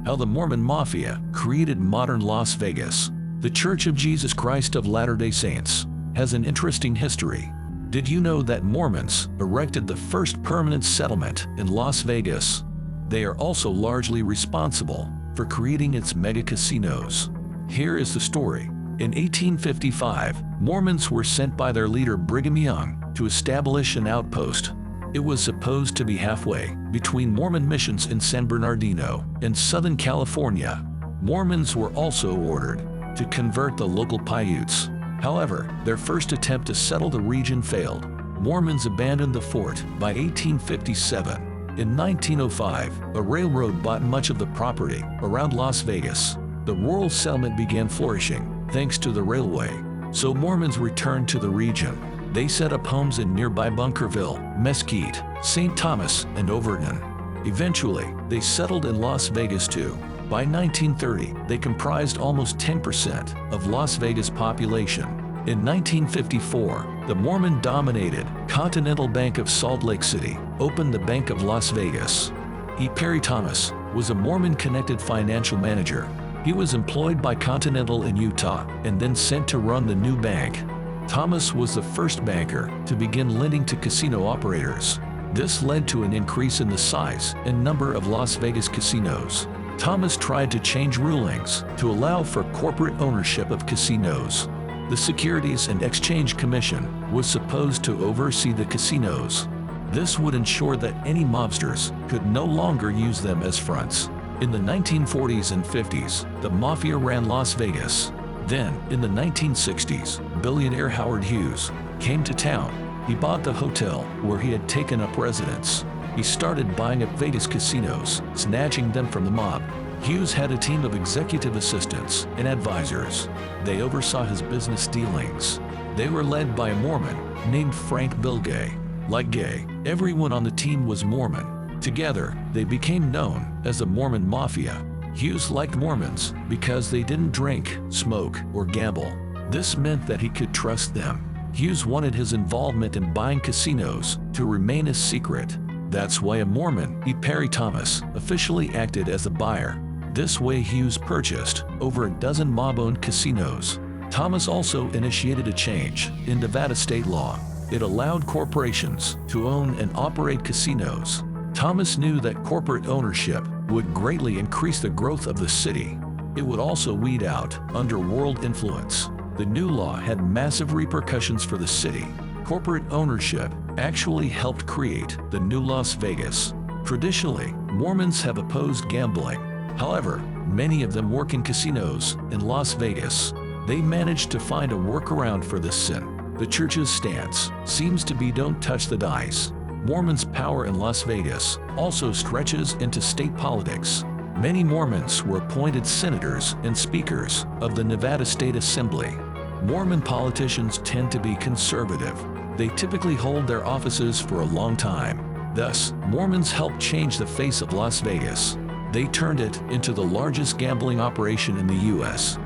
how the Mormon Mafia created modern Las Vegas. The Church of Jesus Christ of Latter-day Saints has an interesting history. Did you know that Mormons erected the first permanent settlement in Las Vegas? They are also largely responsible for creating its mega casinos. Here is the story. In 1855, Mormons were sent by their leader Brigham Young to establish an outpost. It was supposed to be halfway between Mormon missions in San Bernardino and Southern California. Mormons were also ordered to convert the local Paiutes. However, their first attempt to settle the region failed. Mormons abandoned the fort by 1857. In 1905, a railroad bought much of the property around Las Vegas. The rural settlement began flourishing thanks to the railway. So Mormons returned to the region. They set up homes in nearby Bunkerville, Mesquite, St. Thomas, and Overton. Eventually, they settled in Las Vegas too. By 1930, they comprised almost 10% of Las Vegas' population. In 1954, the Mormon-dominated Continental Bank of Salt Lake City opened the Bank of Las Vegas. E. Perry Thomas was a Mormon-connected financial manager. He was employed by Continental in Utah and then sent to run the new bank. Thomas was the first banker to begin lending to casino operators. This led to an increase in the size and number of Las Vegas casinos. Thomas tried to change rulings to allow for corporate ownership of casinos. The Securities and Exchange Commission was supposed to oversee the casinos. This would ensure that any mobsters could no longer use them as fronts. In the 1940s and 50s, the Mafia ran Las Vegas. Then, in the 1960s, billionaire Howard Hughes came to town. He bought the hotel where he had taken up residence. He started buying up Vegas casinos, snatching them from the mob. Hughes had a team of executive assistants and advisors. They oversaw his business dealings. They were led by a Mormon named Frank Bill Gay. Like Gay, everyone on the team was Mormon. Together, they became known as the Mormon Mafia. Hughes liked Mormons because they didn't drink, smoke, or gamble. This meant that he could trust them. Hughes wanted his involvement in buying casinos to remain a secret. That's why a Mormon, E. Perry Thomas, officially acted as a buyer. This way Hughes purchased over a dozen mob-owned casinos. Thomas also initiated a change in Nevada state law. It allowed corporations to own and operate casinos. Thomas knew that corporate ownership would greatly increase the growth of the city. It would also weed out underworld influence. The new law had massive repercussions for the city. Corporate ownership actually helped create the new Las Vegas. Traditionally, Mormons have opposed gambling. However, many of them work in casinos in Las Vegas. They managed to find a workaround for this sin. The church's stance seems to be don't touch the dice. Mormons' power in Las Vegas also stretches into state politics. Many Mormons were appointed senators and speakers of the Nevada State Assembly. Mormon politicians tend to be conservative. They typically hold their offices for a long time. Thus, Mormons helped change the face of Las Vegas. They turned it into the largest gambling operation in the U.S.